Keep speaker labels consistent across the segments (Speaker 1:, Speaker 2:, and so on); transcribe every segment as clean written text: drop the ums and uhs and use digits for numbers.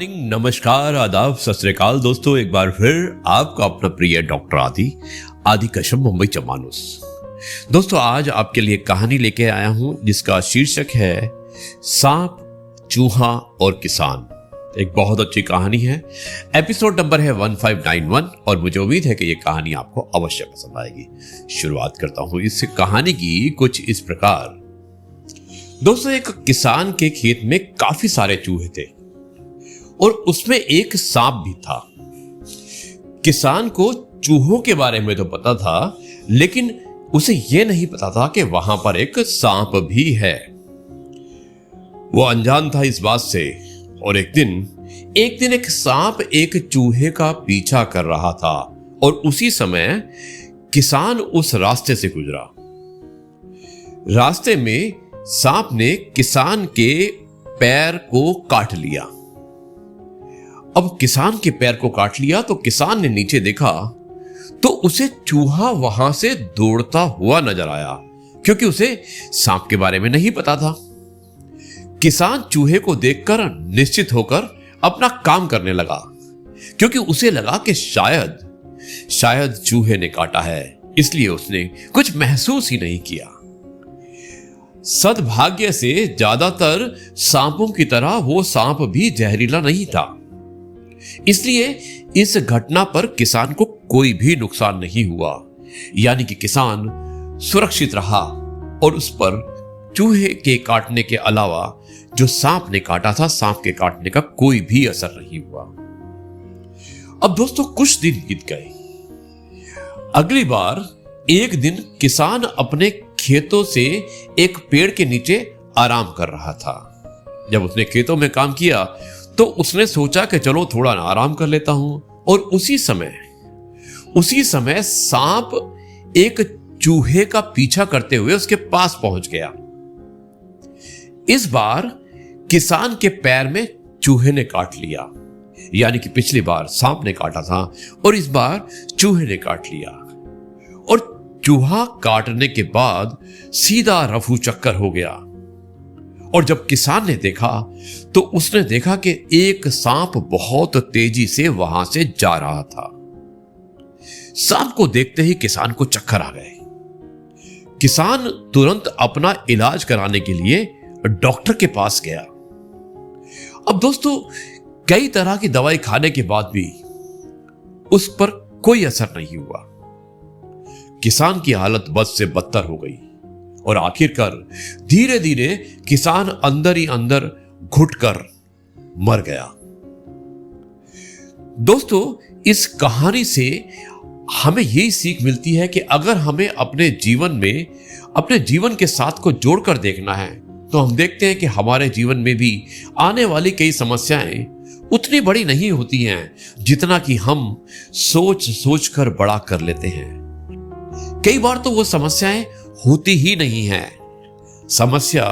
Speaker 1: Morning, नमस्कार, आदाब, सत श्री अकाल दोस्तों। एक बार फिर आपका अपना प्रिय डॉक्टर आदि कश्यप, मुंबई चमानुस। दोस्तों, आज आपके लिए कहानी लेके आया हूं जिसका शीर्षक है सांप, चूहा और किसान। एक बहुत अच्छी कहानी है। एपिसोड नंबर है 1591 और मुझे उम्मीद है कि ये कहानी आपको अवश्य पसंद आएगी। शुरुआत करता हूं इस कहानी की कुछ इस प्रकार। दोस्तों, एक किसान के खेत में काफी सारे चूहे थे और उसमें एक सांप भी था। किसान को चूहों के बारे में तो पता था, लेकिन उसे यह नहीं पता था कि वहां पर एक सांप भी है। वो अनजान था इस बात से। और एक दिन एक सांप एक चूहे का पीछा कर रहा था और उसी समय किसान उस रास्ते से गुजरा। रास्ते में सांप ने किसान के पैर को काट लिया। अब किसान के पैर को काट लिया तो किसान ने नीचे देखा तो उसे चूहा वहां से दौड़ता हुआ नजर आया, क्योंकि उसे सांप के बारे में नहीं पता था। किसान चूहे को देखकर निश्चित होकर अपना काम करने लगा, क्योंकि उसे लगा कि शायद चूहे ने काटा है, इसलिए उसने कुछ महसूस ही नहीं किया। सद्भाग्य से ज्यादातर सांपों की तरह वो सांप भी जहरीला नहीं था, इसलिए इस घटना पर किसान को कोई भी नुकसान नहीं हुआ। यानी कि किसान सुरक्षित रहा और उस पर चूहे के काटने के अलावा जो सांप ने काटा था, सांप के काटने का कोई भी असर नहीं हुआ। अब दोस्तों, कुछ दिन बीत गए। अगली बार एक दिन किसान अपने खेतों से एक पेड़ के नीचे आराम कर रहा था। जब उसने खेतों में काम किया तो उसने सोचा कि चलो थोड़ा आराम कर लेता हूं। और उसी समय सांप एक चूहे का पीछा करते हुए उसके पास पहुंच गया। इस बार किसान के पैर में चूहे ने काट लिया। यानी कि पिछली बार सांप ने काटा था और इस बार चूहे ने काट लिया। और चूहा काटने के बाद सीधा रफू चक्कर हो गया। और जब किसान ने देखा तो उसने देखा कि एक सांप बहुत तेजी से वहां से जा रहा था। सांप को देखते ही किसान को चक्कर आ गए। किसान तुरंत अपना इलाज कराने के लिए डॉक्टर के पास गया। अब दोस्तों, कई तरह की दवाई खाने के बाद भी उस पर कोई असर नहीं हुआ। किसान की हालत बद से बदतर हो गई और आखिरकार धीरे धीरे किसान अंदर ही अंदर घुटकर मर गया। दोस्तों, इस कहानी से हमें यही सीख मिलती है कि अगर हमें अपने जीवन के साथ को जोड़कर देखना है तो हम देखते हैं कि हमारे जीवन में भी आने वाली कई समस्याएं उतनी बड़ी नहीं होती हैं जितना कि हम सोच कर बड़ा कर लेते हैं। कई बार तो वो समस्याएं होती ही नहीं है। समस्या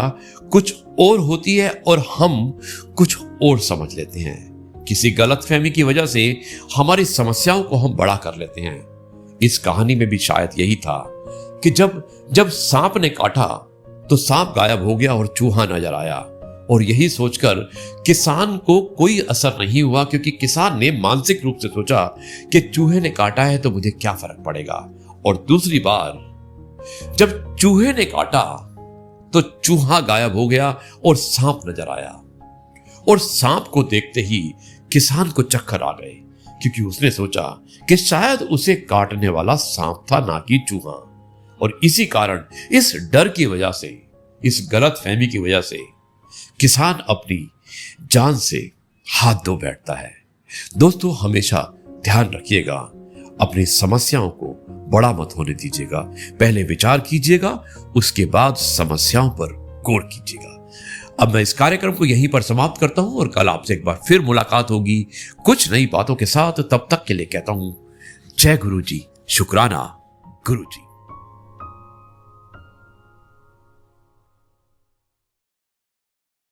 Speaker 1: कुछ और होती है और हम कुछ और समझ लेते हैं। किसी गलतफहमी की वजह से हमारी समस्याओं को हम बड़ा कर लेते हैं। इस कहानी में भी शायद यही था कि जब सांप ने काटा तो सांप गायब हो गया और चूहा नजर आया। और यही सोचकर किसान को कोई असर नहीं हुआ, क्योंकि किसान ने मानसिक रूप से सोचा कि चूहे ने काटा है तो मुझे क्या फर्क पड़ेगा। और दूसरी बार जब चूहे ने काटा तो चूहा गायब हो गया और सांप नजर आया। और सांप को देखते ही किसान को चक्कर आ गए, क्योंकि उसने सोचा कि शायद उसे काटने वाला सांप था, ना कि चूहा। और इसी कारण, इस डर की वजह से, इस गलतफहमी की वजह से किसान अपनी जान से हाथ धो बैठता है। दोस्तों, हमेशा ध्यान रखिएगा, अपनी समस्याओं को बड़ा मत होने दीजिएगा। पहले विचार कीजिएगा, उसके बाद समस्याओं पर गौर कीजिएगा। अब मैं इस कार्यक्रम को यहीं पर समाप्त करता हूं और कल आपसे एक बार फिर मुलाकात होगी कुछ नई बातों के साथ। तब तक के लिए कहता हूं, जय गुरु जी, शुक्राना गुरु जी।